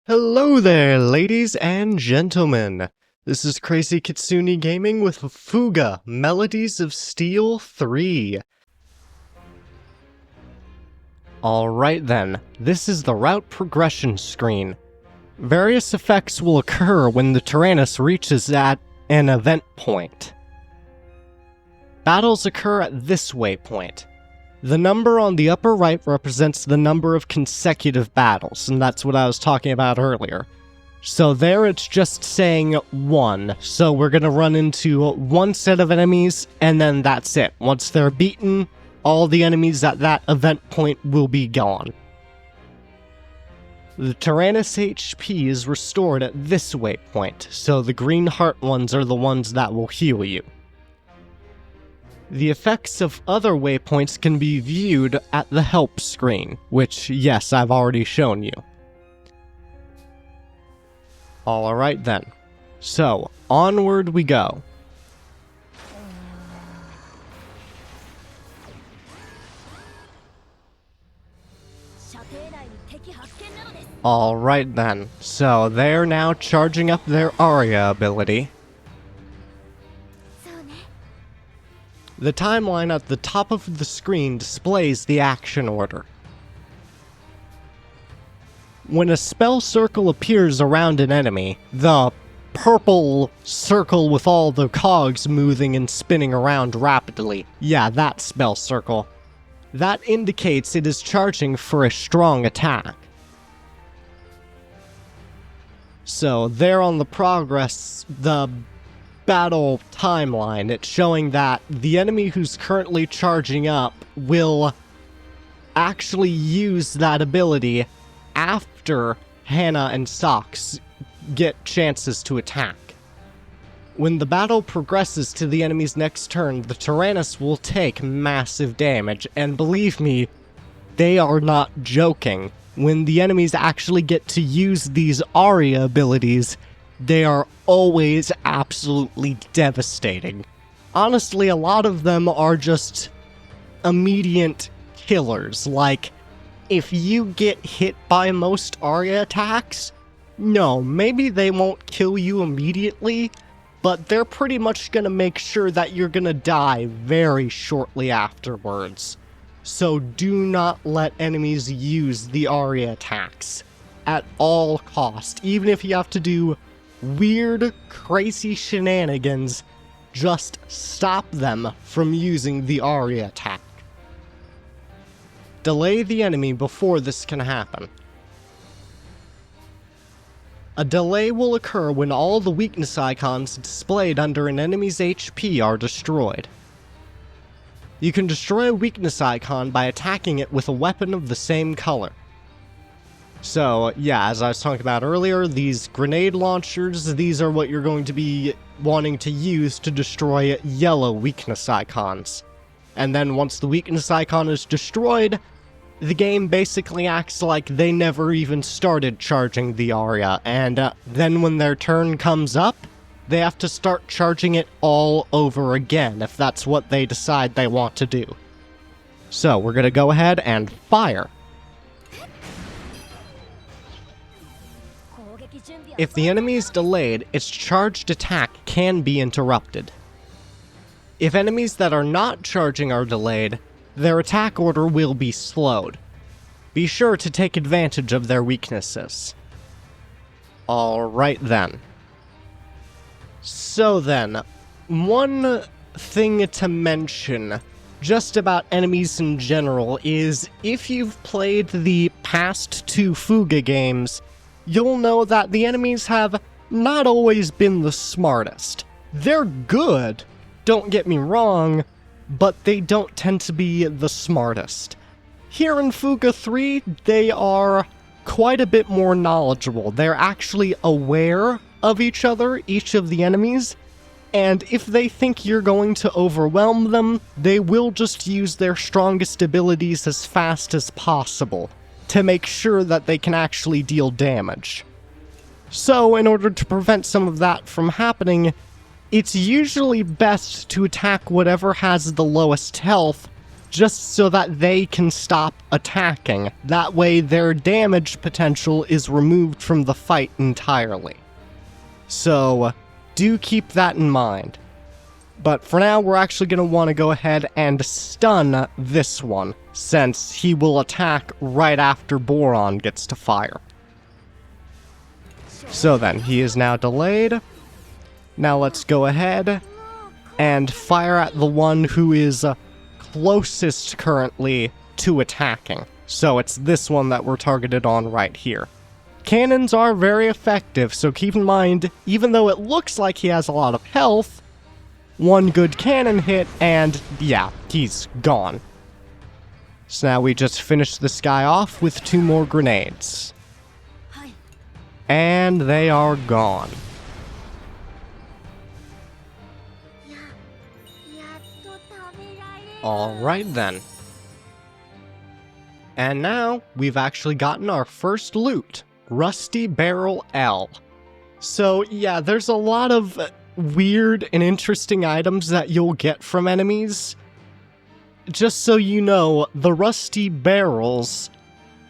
Hello there, ladies and gentlemen. This is Crazy Kitsune Gaming with Fuga, Melodies of Steel 3. Alright then, this is the route progression screen. Various effects will occur when the Taranis reaches at an event point. Battles occur at this waypoint. The number on the upper right represents the number of consecutive battles, and that's what I was talking about earlier. So there it's just saying 1, so we're gonna run into one set of enemies, and then that's it. Once they're beaten, all the enemies at that event point will be gone. The Taranis HP is restored at this waypoint, so the green heart ones are the ones that will heal you. The effects of other waypoints can be viewed at the help screen, which, yes, I've already shown you. Alright then. So, onward we go. Alright then. So, they're now charging up their Aria ability. The timeline at the top of the screen displays the action order. When a spell circle appears around an enemy, the purple circle with all the cogs moving and spinning around rapidly, yeah, that spell circle, that indicates it is charging for a strong attack. So there on the progress, the battle timeline, it's showing that the enemy who's currently charging up will actually use that ability after Hannah and Socks get chances to attack. When the battle progresses to the enemy's next turn, the Taranis will take massive damage, and believe me, they are not joking. When the enemies actually get to use these Aria abilities, they are always absolutely devastating. Honestly, a lot of them are just immediate killers. Like, if you get hit by most Aria attacks, no, maybe they won't kill you immediately, but they're pretty much gonna make sure that you're gonna die very shortly afterwards. So do not let enemies use the Aria attacks at all cost, even if you have to do weird, crazy shenanigans, just stop them from using the Aria attack. Delay the enemy before this can happen. A delay will occur when all the weakness icons displayed under an enemy's HP are destroyed. You can destroy a weakness icon by attacking it with a weapon of the same color. So, yeah, as I was talking about earlier, these grenade launchers, these are what you're going to be wanting to use to destroy yellow weakness icons. And then once the weakness icon is destroyed, the game basically acts like they never even started charging the Aria, and then when their turn comes up, they have to start charging it all over again, if that's what they decide they want to do. So, we're gonna go ahead and fire. If the enemy is delayed, its charged attack can be interrupted. If enemies that are not charging are delayed, their attack order will be slowed. Be sure to take advantage of their weaknesses. Alright then. So then, one thing to mention just about enemies in general is if you've played the past 2 Fuga games, you'll know that the enemies have not always been the smartest. They're good, don't get me wrong, but they don't tend to be the smartest. Here in Fuga 3, they are quite a bit more knowledgeable. They're actually aware of each other, each of the enemies, and if they think you're going to overwhelm them, they will just use their strongest abilities as fast as possible to make sure that they can actually deal damage. So, in order to prevent some of that from happening, it's usually best to attack whatever has the lowest health just so that they can stop attacking. That way their damage potential is removed from the fight entirely. So, do keep that in mind. But for now, we're actually going to want to go ahead and stun this one, since he will attack right after Boron gets to fire. So then, he is now delayed. Now let's go ahead and fire at the one who is closest currently to attacking. So it's this one that we're targeted on right here. Cannons are very effective, so keep in mind, even though it looks like he has a lot of health, one good cannon hit, and yeah, he's gone. So now we just finish this guy off with 2 more grenades. And they are gone. Alright then. And now, we've actually gotten our first loot. Rusty Barrel L. So yeah, there's a lot of weird and interesting items that you'll get from enemies. Just so you know, the Rusty Barrels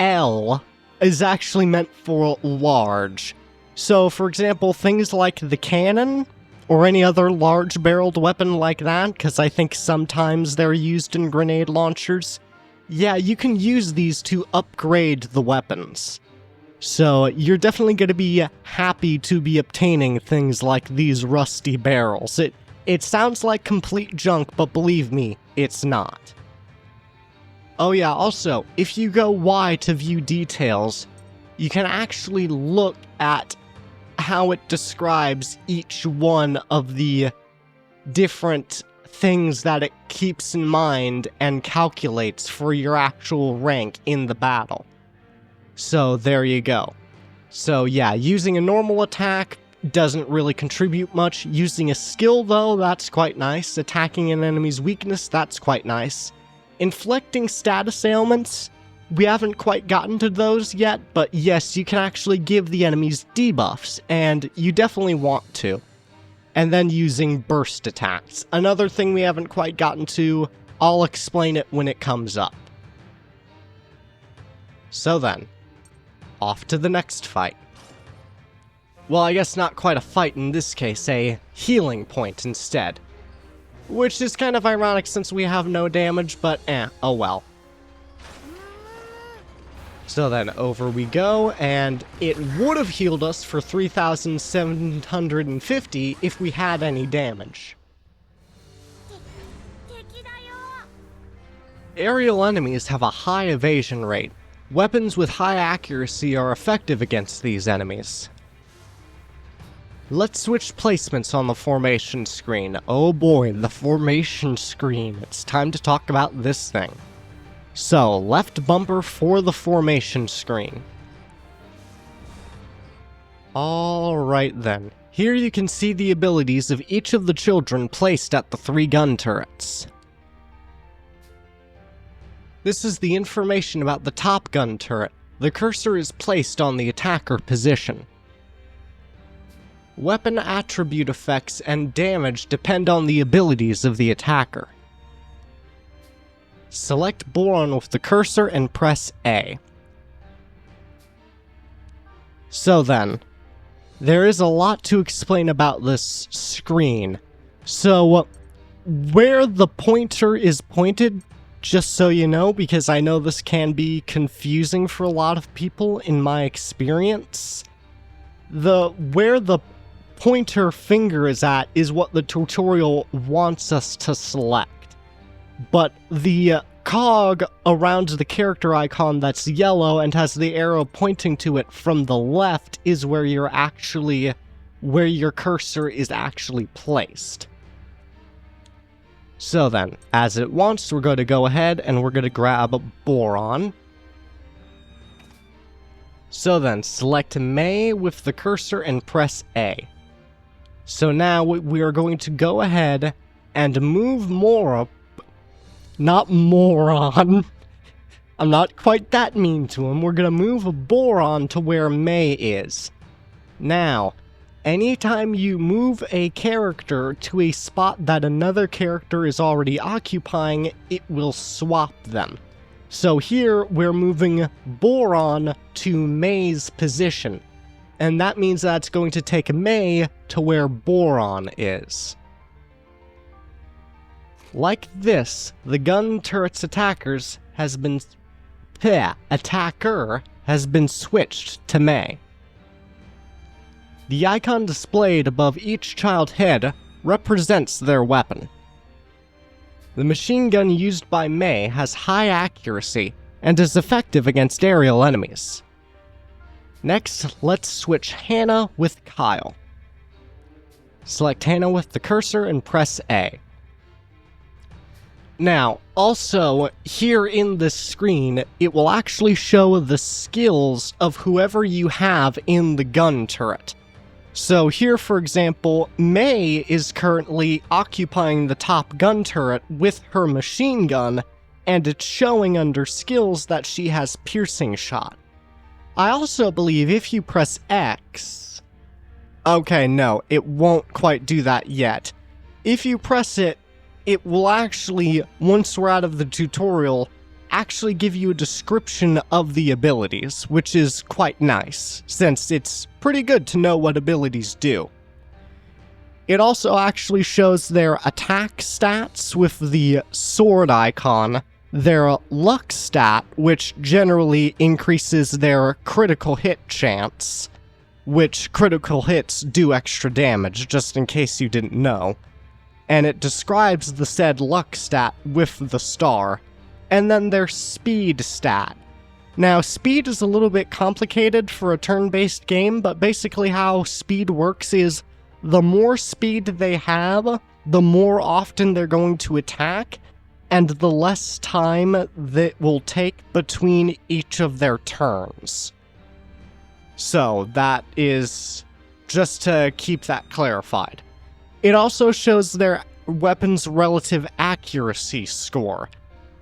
L is actually meant for large. So for example, things like the cannon, or any other large-barreled weapon like that, because I think sometimes they're used in grenade launchers. Yeah, you can use these to upgrade the weapons. So you're definitely going to be happy to be obtaining things like these rusty barrels. It sounds like complete junk, but believe me, it's not. Oh yeah, also, if you go Y to view details, you can actually look at how it describes each one of the different things that it keeps in mind and calculates for your actual rank in the battle. So there you go. So yeah, using a normal attack doesn't really contribute much. Using a skill though, that's quite nice. Attacking an enemy's weakness, that's quite nice. Inflicting status ailments, we haven't quite gotten to those yet, but yes, you can actually give the enemies debuffs, and you definitely want to. And then using burst attacks. Another thing we haven't quite gotten to, I'll explain it when it comes up. So then, off to the next fight. Well, I guess not quite a fight in this case, a healing point instead. Which is kind of ironic since we have no damage, but oh well. So then, over we go, and it would have healed us for 3,750 if we had any damage. Aerial enemies have a high evasion rate. Weapons with high accuracy are effective against these enemies. Let's switch placements on the formation screen. Oh boy, the formation screen. It's time to talk about this thing. So, left bumper for the formation screen. Alright then. Here you can see the abilities of each of the children placed at the 3 gun turrets. This is the information about the top gun turret. The cursor is placed on the attacker position. Weapon attribute effects and damage depend on the abilities of the attacker. Select Boron with the cursor and press A. So then, there is a lot to explain about this screen. So, where the pointer is pointed, just so you know, because I know this can be confusing for a lot of people in my experience, where the pointer finger is at is what the tutorial wants us to select. But the cog around the character icon that's yellow and has the arrow pointing to it from the left is where your cursor is actually placed. So then, as it wants, we're going to go ahead and we're going to grab Boron. So then, select May with the cursor and press A. So now we are going to go ahead and move not Moron. I'm not quite that mean to him. We're going to move Boron to where May is. Now, Anytime you move a character to a spot that another character is already occupying, it will swap them. So here, we're moving Boron to May's position, and that means that's going to take May to where Boron is. Like this, the gun turret's attacker has been switched to May. The icon displayed above each child's head represents their weapon. The machine gun used by May has high accuracy and is effective against aerial enemies. Next, let's switch Hannah with Kyle. Select Hannah with the cursor and press A. Now, also, here in this screen, it will actually show the skills of whoever you have in the gun turret. So here, for example, May is currently occupying the top gun turret with her machine gun, and it's showing under skills that she has piercing shot. I also believe if you press X... Okay, no, it won't quite do that yet. If you press it, it will actually, once we're out of the tutorial, actually give you a description of the abilities, which is quite nice, since it's pretty good to know what abilities do. It also actually shows their attack stats with the sword icon, their luck stat, which generally increases their critical hit chance, which critical hits do extra damage, just in case you didn't know, and it describes the said luck stat with the star, and then their speed stat. Now, speed is a little bit complicated for a turn-based game, but basically how speed works is the more speed they have, the more often they're going to attack, and the less time that will take between each of their turns. So, that is just to keep that clarified. It also shows their weapon's relative accuracy score.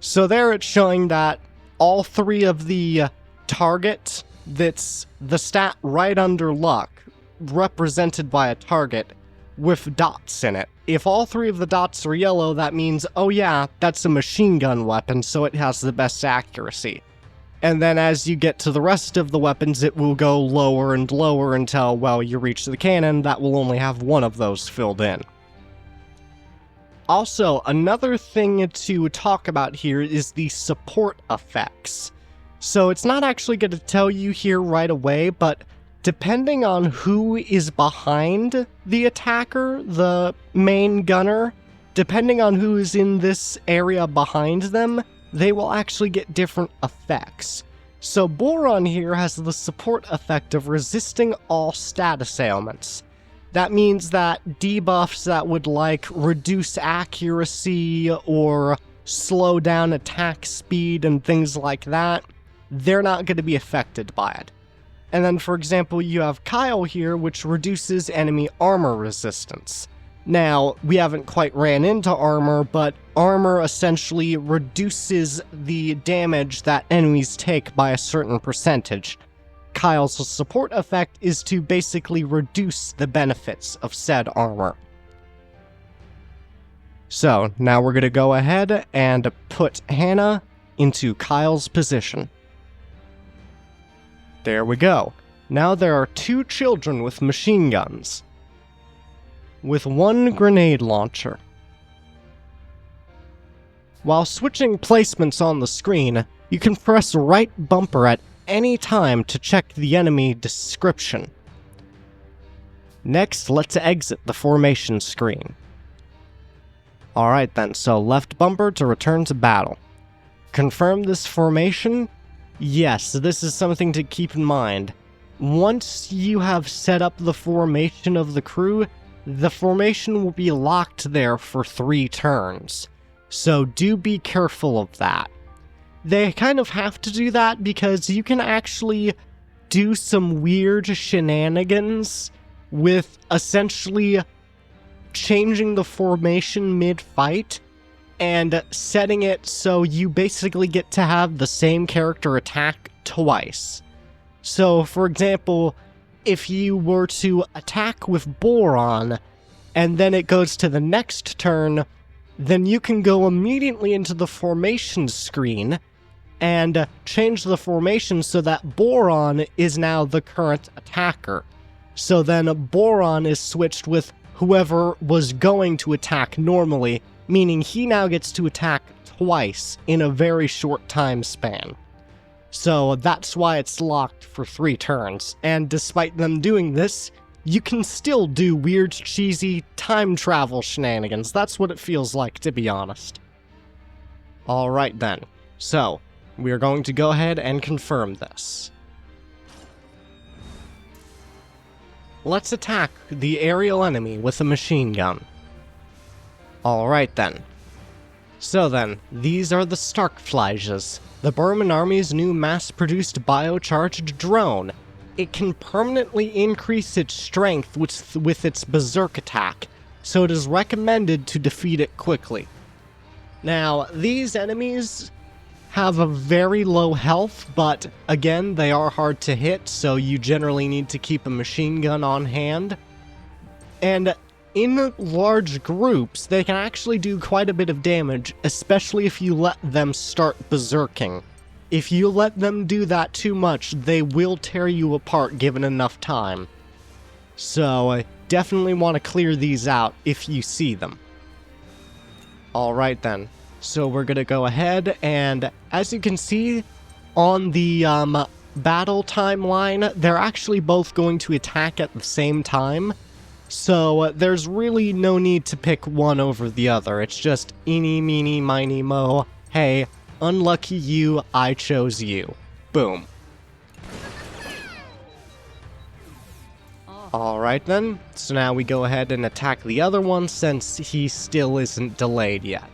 So there it's showing that all three of the target, that's the stat right under luck, represented by a target, with dots in it. If all three of the dots are yellow, that means, oh yeah, that's a machine gun weapon, so it has the best accuracy. And then as you get to the rest of the weapons, it will go lower and lower until, well, you reach the cannon that will only have one of those filled in. Also, another thing to talk about here is the support effects. So it's not actually going to tell you here right away, but depending on who is behind the attacker, the main gunner, depending on who is in this area behind them, they will actually get different effects. So Boron here has the support effect of resisting all status ailments. That means that debuffs that would like reduce accuracy or slow down attack speed and things like that, they're not going to be affected by it. And then for example, you have Kyle here, which reduces enemy armor resistance. Now, we haven't quite ran into armor, but armor essentially reduces the damage that enemies take by a certain percentage. Kyle's support effect is to basically reduce the benefits of said armor. So, now we're going to go ahead and put Hannah into Kyle's position. There we go. Now there are two children with machine guns, with one grenade launcher. While switching placements on the screen, you can press right bumper at any time to check the enemy description. Next, let's exit the formation screen. Alright then, so left bumper to return to battle. Confirm this formation? Yes, this is something to keep in mind. Once you have set up the formation of the crew, the formation will be locked there for 3 turns. So do be careful of that. They kind of have to do that because you can actually do some weird shenanigans with essentially changing the formation mid-fight and setting it so you basically get to have the same character attack twice. So, for example, if you were to attack with Boron, and then it goes to the next turn, then you can go immediately into the formation screen and change the formation so that Boron is now the current attacker. So then Boron is switched with whoever was going to attack normally, meaning he now gets to attack twice in a very short time span. So that's why it's locked for 3 turns, and despite them doing this, you can still do weird, cheesy time travel shenanigans. That's what it feels like, to be honest. Alright then, so we're going to go ahead and confirm this. Let's attack the aerial enemy with a machine gun. Alright then. So then, these are the Starkflies, the Berman Army's new mass-produced biocharged drone. It can permanently increase its strength with its berserk attack, so it is recommended to defeat it quickly. Now, these enemies have a very low health, but again, they are hard to hit, so you generally need to keep a machine gun on hand. And in large groups, they can actually do quite a bit of damage, especially if you let them start berserking. If you let them do that too much, they will tear you apart given enough time. So, definitely want to clear these out if you see them. Alright then, so we're gonna go ahead and, as you can see, on the battle timeline, they're actually both going to attack at the same time. So there's really no need to pick one over the other. It's just eeny, meeny, miny, mo. Hey, unlucky you, I chose you. Boom. Alright then, so now we go ahead and attack the other one since he still isn't delayed yet.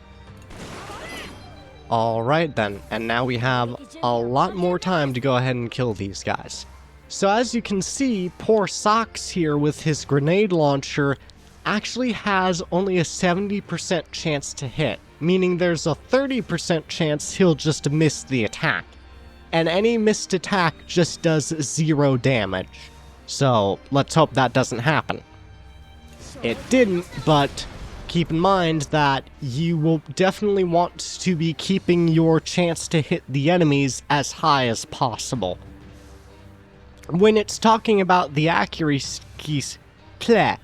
Alright then, and now we have a lot more time to go ahead and kill these guys. So as you can see, poor Socks here with his grenade launcher actually has only a 70% chance to hit, meaning there's a 30% chance he'll just miss the attack. And any missed attack just does 0 damage. So let's hope that doesn't happen. It didn't, but keep in mind that you will definitely want to be keeping your chance to hit the enemies as high as possible. When it's talking about the accuracy stat,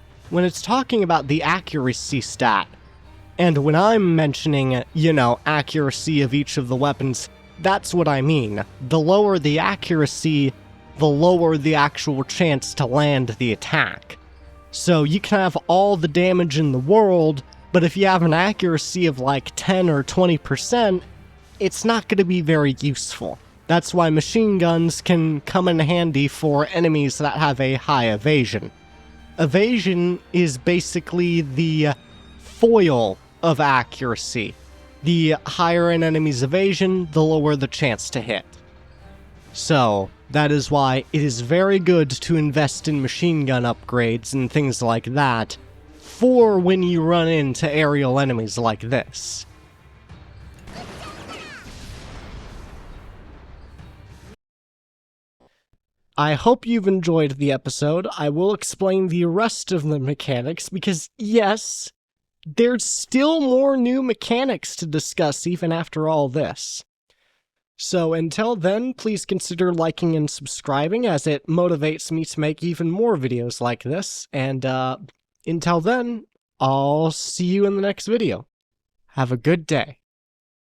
and when I'm mentioning, accuracy of each of the weapons, that's what I mean. The lower the accuracy, the lower the actual chance to land the attack. So you can have all the damage in the world, but if you have an accuracy of like 10 or 20%, it's not going to be very useful. That's why machine guns can come in handy for enemies that have a high evasion. Evasion is basically the foil of accuracy. The higher an enemy's evasion, the lower the chance to hit. So, that is why it is very good to invest in machine gun upgrades and things like that for when you run into aerial enemies like this. I hope you've enjoyed the episode. I will explain the rest of the mechanics because, yes, there's still more new mechanics to discuss even after all this. So until then, please consider liking and subscribing as it motivates me to make even more videos like this. And until then, I'll see you in the next video. Have a good day.